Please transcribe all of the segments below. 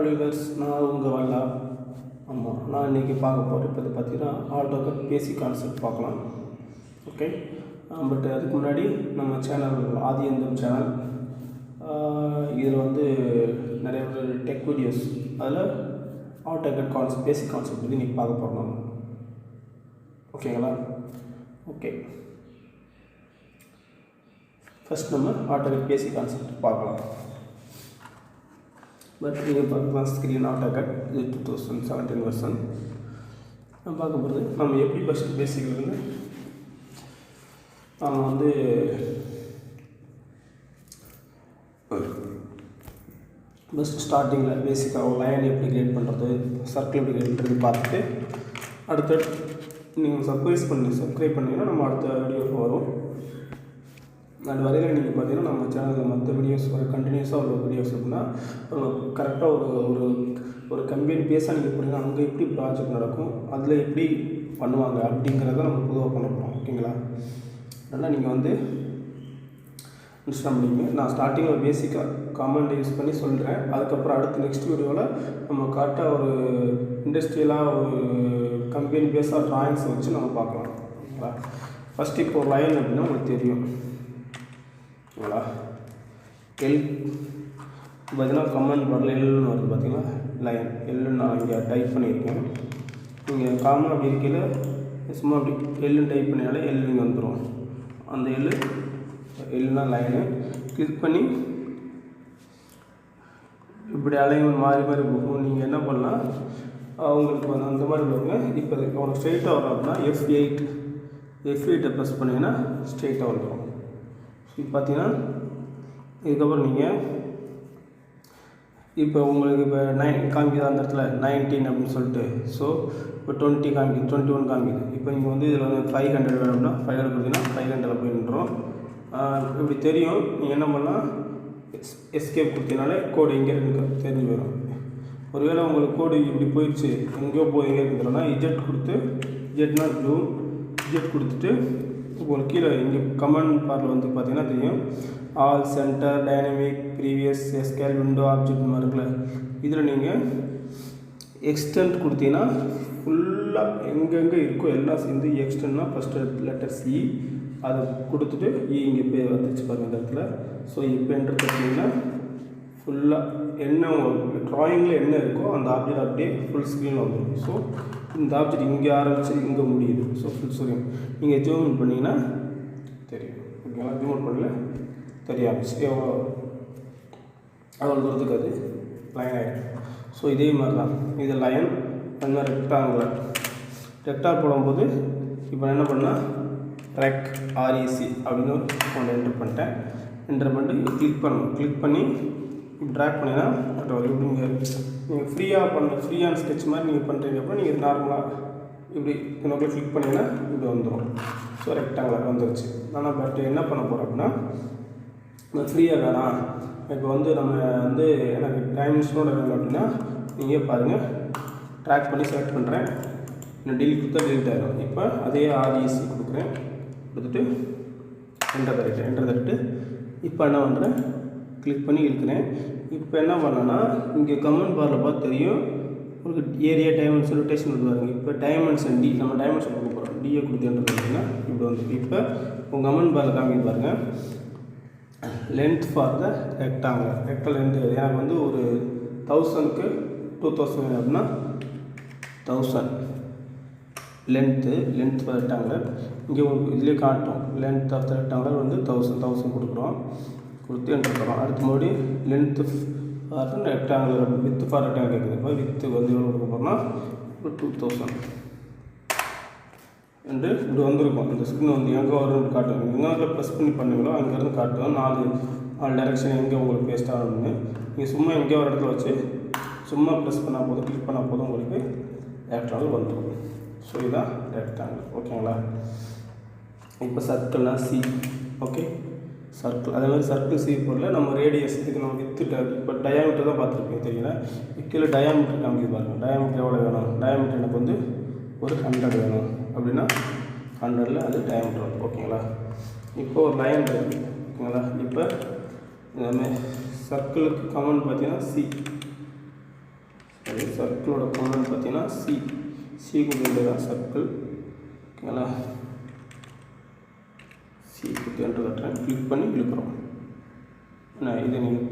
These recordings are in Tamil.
வியூவர்ஸ், நான் உங்கள் வல்லா. ஆமாம், நான் இன்றைக்கி பார்க்க போகிறேன். இப்போ பார்த்தீங்கன்னா ஆட்டோகேட் பேசிக் கான்செப்ட் பார்க்கலாம். ஓகே, பட் அதுக்கு முன்னாடி நம்ம சேனல் ஆதி அந்தம் சேனல், இதில் வந்து நிறைய டெக் வீடியோஸ், அதில் ஆட்டோகேட் கான்செப்ட் பேசிக் கான்செப்ட் பற்றி இன்றைக்கி பார்க்க போகிறோம். ஓகேங்களா? ஓகே, ஃபஸ்ட் நம்ம ஆட்டோகேட் பேசிக் கான்செப்ட் பார்க்கலாம். பட் நீங்கள் பார்க்கலாம் ஸ்க்ரீன் ஆட்டோகேட், இது 2017 வெர்ஷன். நம்ம பார்க்க போகிறது நம்ம எப்படி ஃபஸ்ட்டு பேசிக்லேருந்து நம்ம வந்து ஃபஸ்ட்டு ஸ்டார்டிங்கில் பேசிக்காக ஒரு லைன் எப்படி கிரியேட் பண்ணுறது, சர்க்கிள் எப்படி கிரியேட் பண்ணுறது பார்த்துட்டு அடுத்த நீங்கள் சப்ஸ்கிரைப் பண்ணிங்கன்னா நம்ம அடுத்த வீடியோஸ் வரும். அது வரையில் நீங்கள் பார்த்தீங்கன்னா நம்ம சேனலில் மற்ற வீடியோஸ் வர கண்டினியூஸாக உள்ள வீடியோஸ் இருக்குன்னா கரெக்டாக ஒரு ஒரு கம்பெனி பேஸாக நீங்கள் போனீங்கன்னா அங்கே எப்படி ப்ராஜெக்ட் நடக்கும், அதில் எப்படி பண்ணுவாங்க அப்படிங்கிறத நம்ம பொதுவாக பண்ண போகிறோம். ஓகேங்களா? அதனால் நீங்கள் வந்து இன்ஸ்டால் பண்ணிங்க. நான் ஸ்டார்டிங்கில் பேசிக்காக காமன் யூஸ் பண்ணி சொல்கிறேன். அதுக்கப்புறம் அடுத்து நெக்ஸ்ட் வீடியோவில் நம்ம கரெக்டாக ஒரு இண்டஸ்ட்ரியலாக ஒரு கம்பெனி பேஸாக ட்ராயிங்ஸ் வச்சு நம்ம பார்க்கலாம். ஓகேங்களா? ஃபஸ்ட்டு இப்போ ஒரு லைன் அப்படின்னா உங்களுக்கு தெரியும். ஓகேங்களா? எல் பார்த்தீங்கன்னா கமெண்ட் பாரில் எல்லுன்னு வருது. பார்த்தீங்களா? லைன் எல்லுன்னு நான் இங்கே டைப் பண்ணியிருக்கேன். நீங்கள் காமன் அப்படி இருக்கையில் சும்மா அப்படி எல்லுன்னு டைப் பண்ணினாலே எல்லு இங்கே வந்துடும். அந்த எல்லுனா லைனு கிளிக் பண்ணி இப்படி அலைன் மாறி போகும். நீங்கள் என்ன பண்ணலாம், அவங்களுக்கு வந்து அந்த மாதிரி உள்ளவங்க இப்போ அவனுக்கு ஸ்ட்ரெயிட்டாக வரும் அப்படின்னா F8 ப்ரெஸ் பண்ணிங்கன்னா ஸ்ட்ரெயிட்டாக வந்துடும். இப்போ பார்த்தீங்கன்னா இதுக்கப்புறம் நீங்கள் இப்போ உங்களுக்கு இப்போ 9 காமிக்குது, அந்த இடத்துல 19 அப்படின்னு சொல்லிட்டு. ஸோ இப்போ 20 காமிக்குது, 21 காமிக்குது. இப்போ நீங்கள் வந்து இதில் வந்து 500 வேணும்னா 500 கொடுத்தீங்கன்னா 500 போயின்றோம். இப்படி தெரியும். நீங்கள் என்ன பண்ணலாம், எஸ்கேப் கொடுத்தீங்கனாலே கோடு எங்கே இருக்குன்னு தெரிஞ்சு போயிடும். ஒருவேளை உங்களுக்கு கோடு இப்படி போயிடுச்சு, எங்கேயோ போய் எங்கே இருக்குதுன்னா இஜெட் கொடுத்து, இஜெட்னா ஜூம், இஜெட் கொடுத்துட்டு உங்களுக்கு கீழே இங்கே கமெண்ட் பாரில் வந்து பார்த்தீங்கன்னா தெரியும் all, centre, dynamic, previous, scale, window, object மாதிரி இருக்குல்ல. இதில் நீங்கள் எக்ஸ்டெண்ட் கொடுத்தீங்கன்னா ஃபுல்லாக எங்கெங்கே இருக்கோ எல்லாம் சேர்ந்து எக்ஸ்டெண்ட்னா ஃபஸ்ட்டு லெட்டர் சி அதை கொடுத்துட்டு இங்கே போய் வந்துச்சு பாருங்கள் இந்த இடத்துல. ஸோ இப்போ என்ட்ரு கொடுத்தீங்கன்னா ஃபுல்லாக என்ன உங்களுக்கு ட்ராயிங்கில் என்ன இருக்கோ அந்த ஆப்ஜெக்ட் அப்படியே ஃபுல் ஸ்க்ரீன் வந்துடும். ஸோ இந்த ஆப்ஜெக்ட் இங்கே ஆரம்பித்து இங்கே முடியுது. ஸோ ஃபுல் ஸ்க்ரீன் நீங்கள் ஜூம் பண்ணிங்கன்னா தெரியும். ஓகேங்களா? ஜூம் பண்ணல தெரியும் அவ்வளோ தூரத்துக்கு அது லைன் ஆகிடும். ஸோ இதே மாதிரி தான் இது லைன். அந்த மாதிரி ரெக்டாங்குலர் போடும்போது இப்போ என்ன பண்ணால் ரெக் ஆர்இசி அப்படின்னு ஒன்று என்ட்ரு பண்ணிட்டேன். என்ட்ரு பண்ணிட்டு கிளிக் பண்ணணும். கிளிக் பண்ணி ட்ராக் பண்ணிங்கன்னா இப்படி நீங்கள் ஃப்ரீயான ஸ்கெட்ச் மாதிரி நீங்கள் பண்ணுறீங்க அப்படின்னா நீங்கள் நார்மலாக இப்படி இன்னொரு கிளிக் பண்ணிங்கன்னா இப்படி வந்துடும். ஸோ ரெக்டாங்குலர் வந்துருச்சு. ஆனால் பட் என்ன பண்ண போகிறோம் அப்படின்னா ஃப்ரீயாக வேணாம், இப்போ வந்து நம்ம வந்து எனக்கு டைமென்ஷனோட வேணும் அப்படின்னா நீங்கள் பாருங்கள் ட்ராக் பண்ணி செலக்ட் பண்ணுறேன். நான் டெலிட் கொடுத்தா டெலிட் ஆகிடும். இப்போ அதே ஆர்இசி கொடுக்குறேன். கொடுத்துட்டு என்டர் தட்டிட்டு இப்போ என்ன பண்ணுறேன், கிளிக் பண்ணி இழுக்கிறேன். இப்போ என்ன பண்ணேன்னா இங்கே கமெண்ட் பாரில் பார்த்து தெரியும் உங்களுக்கு ஏரியா டைமென்ஷன் ரொட்டேஷன் வருவாங்க. இப்போ டைமென்ஷன் டி, நம்ம டைமென்ஷன் கொடுக்க போகிறோம். டிஏ கொடுத்து என்ட்ரு பண்ணிங்கன்னா இப்படி வந்து இப்போ உங்கள் கமெண்ட் பாரில் காமிக்க பாருங்கள். Length for the rectangular length எனக்கு வந்து ஒரு 1000க்கு 2000 அப்படின்னா 1000 லென்த் ஃபார் ரெக்டாங்குலர். இங்கே உங்களுக்கு இதிலே காட்டும் லென்த் ஆஃப் த ரெக்டாங்குலர் வந்து 1000 கொடுக்குறோம். கொடுத்து என்ட்ரு பண்ணுறோம். அடுத்த மறுபடி length for rectangular, with for rectangular கேட்குது. இப்போ வித்து வந்து எவ்வளோ கொடுக்க போகிறோம்னா இப்போ 2000 என்று இப்படி வந்திருக்கும். இந்த ஸ்க்ரீன் வந்து எங்கே வரும்னு காட்டும். எங்கே ப்ரெஸ் பண்ணி பண்ணுங்களோ அங்கேருந்து காட்டும். 4 டைரெக்ஷன் எங்கே உங்களுக்கு பேஸ்ட் ஆகணும்னு. நீங்கள் சும்மா எங்கேயோ ஒரு இடத்துல வச்சு சும்மா ப்ரெஸ் பண்ணால் போதும், கிளிக் பண்ணால் போதும், உங்களுக்கு ரெக்டாங்குலர் வந்துடும். ஸோ இதுதான் ரெக்டாங்குலர். ஓகேங்களா? இப்போ சர்க்கிள்னால் சி. ஓகே, சர்க்கிள் அதே மாதிரி சர்க்கிள் சி பொருள் நம்ம ரேடியஸ் இதுக்கு நம்ம வித்துட்டு இப்போ டயாமீட்டர் தான் பார்த்துருப்பீங்க தெரியல. கீழே டயாமீட்டர் காமிக்க பாருங்கள். டயாமீட்டர் எவ்வளோ வேணும், டயாமீட்டர் எனக்கு வந்து ஒரு 100 வேணும் அப்படின்னா 100ல் அது டயாமீட்டர். ஓகேங்களா? இப்போ ஒரு லைன் இருக்குது. ஓகேங்களா? இப்போ சர்க்கிளுக்கு கமெண்ட் பார்த்தீங்கன்னா சி கிடையாது. சர்க்கிளோட கம்பனன்ட் பார்த்தீங்கன்னா சி கொடுத்து தான் சர்க்கிள். ஓகேங்களா, சி கொடுத்து என்ட்ரு கட்டுறேன், கிளிக் பண்ணி இழுக்கிறோம். இது நீங்கள்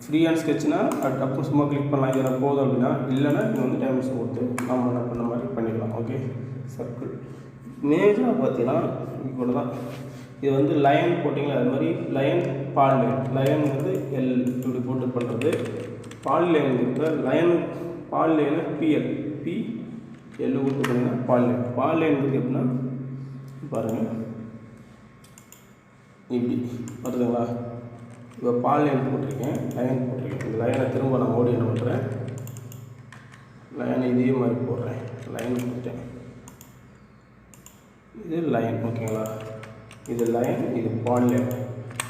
ஃப்ரீ ஹேண்ட் ஸ்கெட்ச்னா அப்புறம் சும்மா கிளிக் பண்ணலாம். இதில் போதும் அப்படின்னா, இல்லைன்னா நீங்கள் வந்து டைமென்ஷன் கொடுத்து நம்ம என்ன பண்ண மாதிரி பண்ணிடலாம். ஓகே, சர்க்கிள் மேஜராக பார்த்தீங்கன்னா இவ்வளோ தான். இது வந்து லைன் போட்டிங்களா, அது மாதிரி லைன் பால் லைன் வந்து எல் இப்படி போட்டு பண்ணுறது. பால் லைன் இருக்கிற லைன் பால் லைனை பி எல் கொடுத்து பண்ணிங்கன்னா பால் லைன் இருக்குது எப்படின்னா பாருங்கள் இப்படி வருதுங்களா. இப்போ பால் லைன் போட்டிருக்கேன், லைன் போட்டிருக்கேன். இந்த லைனை திரும்ப நான் ஓடி என்ன பண்ணுறேன், லைனை இதே மாதிரி போடுறேன், லைன் கொடுத்தேன். இது லைன். ஓகேங்களா, இது லைன், இது பால் லைன்.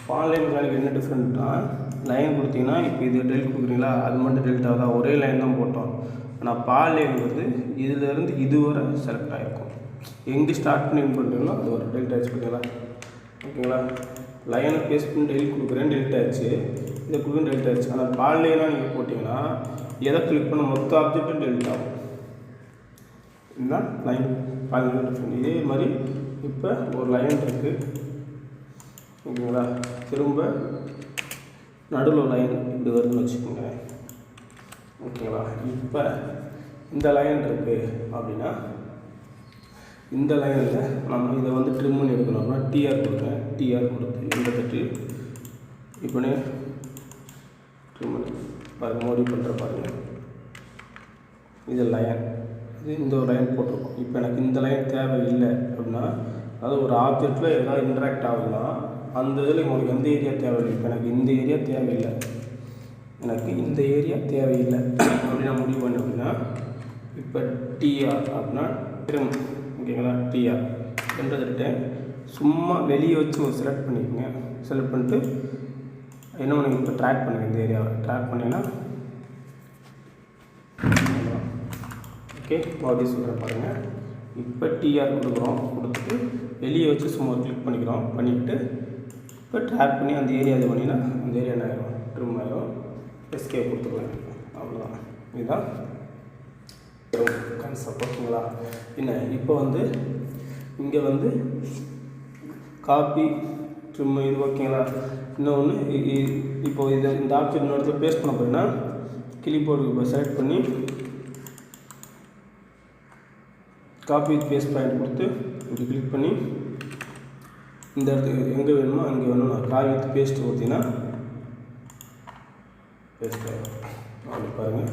பால் லைனுக்கு எனக்கு என்ன டிஃப்ரெண்ட்னா, லைன் கொடுத்தீங்கன்னா இப்போ இது டெல்ட் கொடுக்குறீங்களா, அது மட்டும் டெல்ட் ஆகுதா, ஒரே லைன் தான் போட்டோம். ஆனால் பால் லைன் வந்து இதிலேருந்து இது வரை செலக்ட் ஆகிருக்கும். எங்கே ஸ்டார்ட் பண்ணி பண்ணுறீங்களோ அது ஒரு டெல்ட் ஆச்சு. பார்த்தீங்களா, ஓகேங்களா, லைனை பேஸ் பண்ணி டெல்ட் கொடுக்குறேன், டெல்ட் ஆச்சு. இதை கொடுக்குறேன், டெல்ட் ஆச்சு. ஆனால் பால் லைனாக நீங்கள் போட்டிங்கன்னா எதை கிளிக் பண்ண மொத்த ஆப்ஜெக்டும் டெல்ட் ஆகும். இதுதான் லைன் பால் லைன் டிஃப்ரெண்ட். இதே மாதிரி இப்போ ஒரு லைன் இருக்குது. ஓகேங்களா, திரும்ப நடுவில் லைன் இப்படி வருதுன்னு வச்சுக்கோங்க. ஓகேங்களா, இப்போ இந்த லைன் இருக்குது அப்படின்னா இந்த லைனில் நம்ம இதை வந்து ட்ரிம் பண்ணி எடுக்கணும்னா டிஆர் கொடுக்குறேன். டிஆர் கொடுத்து இந்த தட்டு இப்போ ட்ரிம் பண்ணி பாருங்கள், மோடி பண்ணுற பாருங்கள். இது லைன், இது இந்த ஒரு லைன் போட்டிருக்கோம். இப்போ எனக்கு இந்த லைன் தேவையில்லை அப்படின்னா, அதாவது ஒரு ஆப்ஜெக்டில் ஏதாவது இன்ட்ராக்ட் ஆகுதுன்னா அந்த இதில் உங்களுக்கு எந்த ஏரியா தேவையில்லை. இப்போ எனக்கு இந்த ஏரியா தேவையில்லை, எனக்கு இந்த ஏரியா தேவையில்லை அப்படின்னு நான் முடிவு பண்ணேன் அப்படின்னா, இப்போ டிஆர் அப்படின்னா ட்ரிம். ஓகேங்களா, டிஆர் என்றதுட்டு சும்மா வெளியே வச்சு ஒரு செலக்ட் பண்ணிக்கோங்க. செலக்ட் பண்ணிட்டு என்ன பண்ணுங்க, இப்போ ட்ராக் பண்ணுங்கள். இந்த ஏரியாவை ட்ராக் பண்ணிங்கன்னா ஓகே, பாடி சொல்கிறேன் பாருங்கள். இப்போ டிஆர் கொடுக்குறோம், கொடுத்துட்டு வெளியே வச்சு சும்மா கிளிக் பண்ணிக்கிறோம். பண்ணிவிட்டு இப்போ ட்ராக் பண்ணி அந்த ஏரியா இது பண்ணிங்கன்னா அந்த ஏரியா என்ன ஆயிரும், ட்ரிம் ஆயிரும். எஸ்கே கொடுத்துருவேன். அவ்வளோதான், இதுதான் கான்செப்ட். ஓகேங்களா, என்ன இப்போ வந்து இங்கே வந்து காப்பி ட்ரிம் இது. ஓகேங்களா, இன்னொன்று இப்போ இதை இந்த ஆப்ஜெக்ட் இன்னொரு இடத்துல பேஸ்ட் பண்ண போகிறீங்கன்னா கிளிபோர்டு இப்போ செலக்ட் பண்ணி காப்பி பேஸ்ட் பாயிண்ட் கொடுத்து இப்படி கிளிக் பண்ணி இந்த இடத்துக்கு எங்கே வேணுமோ அங்கே வேணும்னா காப்பி வித் பேஸ்ட் கொடுத்தீங்கன்னா பேஸ்ட் ஆகும். அப்படி பாருங்கள்,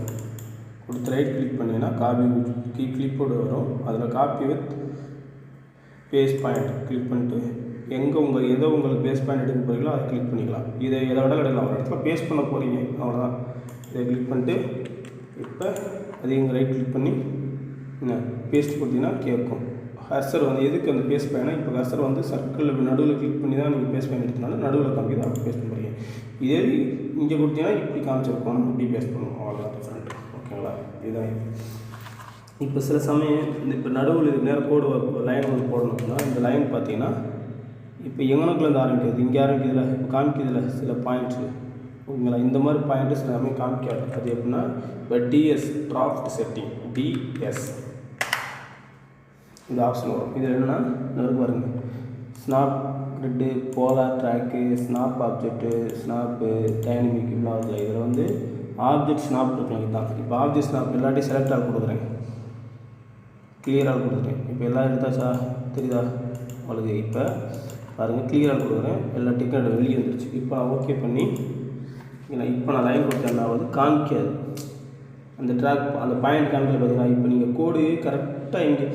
கொடுத்து ரைட் கிளிக் பண்ணிங்கன்னா காப்பி கிளிப்போர்டு வரும். அதில் copy with paste point click பண்ணிட்டு எங்கே எதோ உங்களுக்கு பேஸ்ட் பாயிண்ட் எடுக்க போகிறீங்களோ அதை கிளிக் பண்ணிக்கலாம். இதை எதை விட எடுக்கலாம், ஒரு இடத்துல பேஸ்ட் பண்ண போகிறீங்க அவ்வளோதான். இதை கிளிக் பண்ணிட்டு இப்போ அது இங்கே ரைட் கிளிக் பண்ணி என்ன பேஸ்ட் கொடுத்தீங்கன்னா கேட்கும். கர்சர் வந்து எதுக்கு அந்த பேஸ்ட் பாயிண்ட், இப்போ கர்சர் வந்து சர்க்கிள் நடுவில் கிளிக் பண்ணி தான் நீங்கள் பேஸ்ட் பாயிண்ட் எடுத்தனால நடுவில் காமி தான் பேஸ்ட் பண்ணுறீங்க. இதே இங்கே கொடுத்தீங்கன்னா இப்படி காமிச்சிருக்கோம், இப்படி பேஸ்ட் பண்ணுவோம். அவ்வளோதான் டிஃப்ரெண்ட். ஓகேங்களா, இதுதான். இப்போ சில சமயம் இந்த இப்போ நடுவில் இது நேரம் கோடு லைன் ஒன்று போடணும் அப்படின்னா இந்த லைன் பார்த்தீங்கன்னா இப்போ எங்கனக்குலேருந்து ஆரம்பிக்கிறது, இங்கே ஆரம்பிக்கிறதுல இப்போ காமிக்கிறதுல சில பாயிண்ட்ஸு. ஓகேங்களா, இந்த மாதிரி பாயிண்ட்டு சில சமயம் காமிக்காது. அது எப்படின்னா இப்போ டிஎஸ் டிராஃப்ட் செட்டிங், டிஎஸ் இந்த ஆப்ஷன் வரும். இதில் என்னென்னா நிறைய பாருங்கள், snap grid, polar track, snap object, snap dynamic இப்படிலாம் அதில் இதில் வந்து ஆப்ஜெக்ட் ஸ்னாப் இருக்கலாம். இதுதான் இப்போ ஆப்ஜெக்ட் ஸ்னாப் எல்லாத்தையும் செலக்ட் ஆக கொடுக்குறேன், கிளியராக கொடுக்குறேன். இப்போ எல்லாம் எடுத்தாச்சா தெரியுதா உங்களுக்கு? இப்போ பாருங்கள், கிளியராக கொடுக்குறேன், எல்லா டிக்கெட் வெளியே வந்துருச்சு. இப்போ நான் ஓகே பண்ணி இப்போ நான் லைன் கொடுத்தேன், நான் காமிக்காது அந்த ட்ராக் அந்த பாயிண்ட் காமிக்கல. பார்த்தீங்கன்னா இப்போ நீங்கள் கோடு கரெக்டாக இங்கே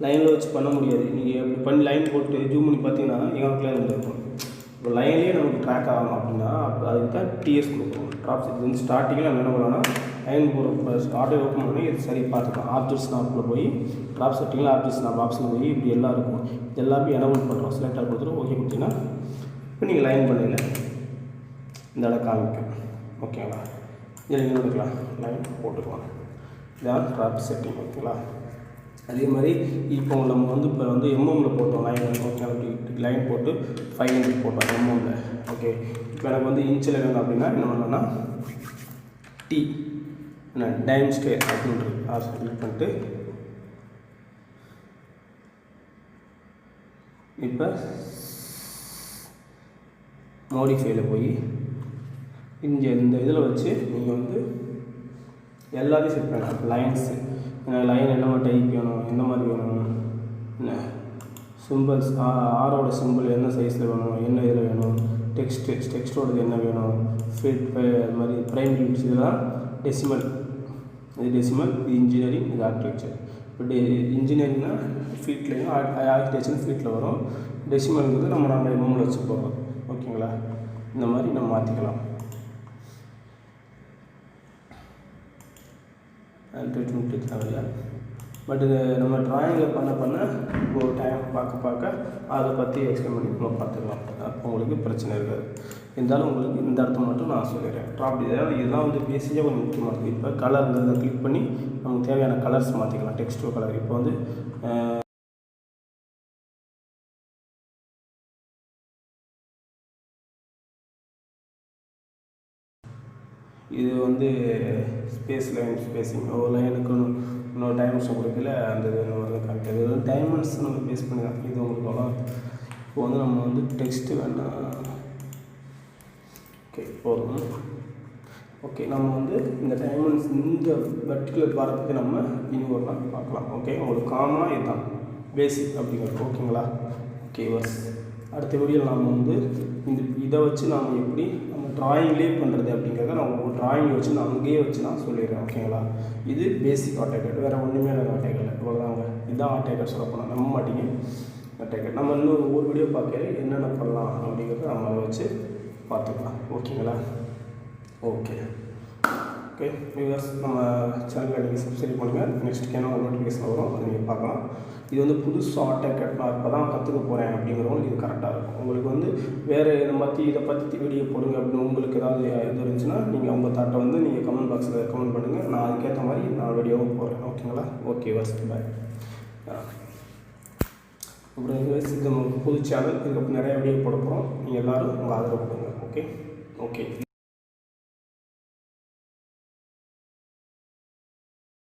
லைனில் வச்சு பண்ண முடியாது. நீங்கள் எப்படி பண்ணி லைன் போட்டு ஜூம் பண்ணி பார்த்தீங்கன்னா எங்களுக்குள்ளே இருந்திருக்கும். இப்போ லைன்லேயே நமக்கு ட்ராக் ஆகணும் அப்படின்னா அதுக்கு தான் டிஎஸ் கொடுக்கணும். ட்ராப்ஸ் இது வந்து ஸ்டார்டிங்கில் நம்ம என்ன பண்ணலாம்னா லைன் போகிற ஆட்டோ ஓப்பன் பண்ணி இது சரி பார்த்துக்கலாம். ஆப்ஜெக்ட் ஸ்னாப்பில் போய் ட்ராப் செட்டிங்கில் ஆப்ஜெக்ட் ஸ்னாப் ஆப்ஷனில் போய் இப்படி எல்லாம் இருக்கும். இது எல்லாமே எனபிள் பண்ணுறோம். செலக்டாக கொடுத்துட்டு ஓகே கொடுத்தீங்கன்னா இப்போ நீங்கள் லைன் பண்ணல இந்த இடம் காமிக்கும். ஓகேங்களா, இதில் நீங்கள் எடுக்கலாம், லைன் போட்டுக்கலாம். இதான் ட்ராப் செட்டிங். ஓகேங்களா, அதே மாதிரி இப்போ நம்ம வந்து இப்போ வந்து எம்எம்மில் போட்டோம் லைன். ஓகே, லைன் போட்டு 500 போட்டோம் எம்எம்மில். ஓகே, இப்போ எனக்கு வந்து இன்ச்சில் வேணும் அப்படின்னா என்ன பண்ணலாம்னா என்ன டைம் ஸ்கேல் அப்படின்னு இருக்குது. அதை கிளிக் பண்ணிட்டு இப்போ மோடிஃபைல போய் இங்கே இந்த இதில் வச்சு நீங்கள் வந்து எல்லாத்தையும் செட் பண்ணலாம். லைன்ஸு லைன் என்ன மாதிரி டைப் வேணும், எந்த மாதிரி வேணும், என்ன சிம்பிள்ஸ் ஆரோட சிம்பிள் என்ன சைஸில் வேணும், என்ன இதில் வேணும், டெக்ஸ்ட்டோடது என்ன வேணும், ஃபிட் அது மாதிரி ப்ரைம் யூனிட்ஸ் இதெல்லாம் டெசிமல். இது டெசிமல், இது இன்ஜினியரிங், இது ஆர்கிடெக்சர். இப்போ இன்ஜினியரிங்னா ஃபீட்லேயும் ஆர்கிடெக்சர் ஃபீட்டில் வரும். டெசிமல்ங்கிறது நம்ம எம்எம்மில் வச்சு போகிறோம். ஓகேங்களா? இந்த மாதிரி நம்ம மாற்றிக்கலாம். ட்ரீட்மெண்ட் தேவையில்லை. பட் இது நம்ம ட்ராயிங்கில் பண்ண இப்போ டைம் பார்க்க அதை பற்றி எக்ஸ்பிளைன் பண்ணி நம்ம பார்த்துக்கலாம். அப்போ உங்களுக்கு பிரச்சனை இருக்காது. இருந்தாலும் உங்களுக்கு இந்த இடத்த மட்டும் நான் சொல்லிடுறேன். இதெல்லாம் வந்து பேசிக்காக கொஞ்சம் முக்கியமானது. இப்போ கலருங்கிறத கிளிக் பண்ணி நமக்கு தேவையான கலர்ஸ் மாற்றிக்கலாம். டெக்ஸ்டோ கலர் இப்போ வந்து இது வந்து ஸ்பேஸ் லைன் ஸ்பேஸிங் ஒரு லைனுக்கு இன்னொரு டைமென்ஷன் கொடுக்கல அந்த இது வருது கரெக்டாக. இது வந்து டைமென்ஷன் நம்ம பேஸ் பண்ணி தான் இது உங்களுக்கு அவ்வளோ. இப்போ வந்து நம்ம வந்து டெக்ஸ்ட்டு வேணால் ஓகே போதும். ஓகே நம்ம வந்து இந்த டைமென்ஷன் இந்த பர்டிகுலர் பாரத்துக்கு நம்ம இன்னும் ஒரு நாள் பார்க்கலாம். ஓகே உங்களுக்கு காமனாக இதுதான் பேசிக் அப்படிங்கிறது. ஓகேங்களா? ஓகே பஸ் அடுத்த வீடியோவில் நாம் வந்து இதை வச்சு நாம் எப்படி நம்ம ட்ராயிங்லேயே பண்ணுறது அப்படிங்கிறத நான் ஒரு ட்ராயிங் வச்சு நான் அங்கேயே வச்சு நான் சொல்லிடுறேன். ஓகேங்களா? இது பேசிக் ஆட்டோகேட், வேறு ஒன்றுமே இல்லை. ஆட்டோகேட் இவ்வளோதாங்க. இதுதான் ஆட்டோகேட் சொல்ல போனால் நம்ப மாட்டீங்க. ஆட்டோகேட் நம்ம இன்னும் ஒரு வீடியோ பார்க்கல என்னென்ன பண்ணலாம் அப்படிங்கிறத நம்ம அதை வச்சு பார்த்துக்கலாம். ஓகேங்களா? ஓகே ஓகே வியூவர்ஸ், நம்ம சேனலில் நீங்கள் சப்ஸ்கிரைப் பண்ணுங்கள். நெக்ஸ்ட் கேனா ஒரு நோட்டிஃபிகேஷன் வரும், அதை நீங்கள் பார்க்கலாம். இது வந்து புதுசாக ஆட்டோகேட் நான் இப்போ தான் கற்றுக்க போகிறேன் அப்படிங்கிறவங்களுக்கு இது கரெக்டாக இருக்கும். உங்களுக்கு வந்து வேறு இதை பற்றி வீடியோ போடுங்க அப்படின்னு உங்களுக்கு ஏதாவது இது இருந்துச்சுன்னா நீங்கள் உங்கள் தாட்டை வந்து நீங்கள் கமெண்ட் பாக்ஸில் கமெண்ட் பண்ணுங்கள். நான் அதுக்கேற்ற மாதிரி நான் வீடியோவும் போடுறேன். ஓகேங்களா? ஓகே வர்ஸ் பாய். அப்புறம் இது புது சேனல், இதுக்கப்புறம் நிறைய வீடியோ போட போகிறோம். நீங்கள் எல்லோரும் உங்கள் ஆதரவு கொடுங்க. Okay okay.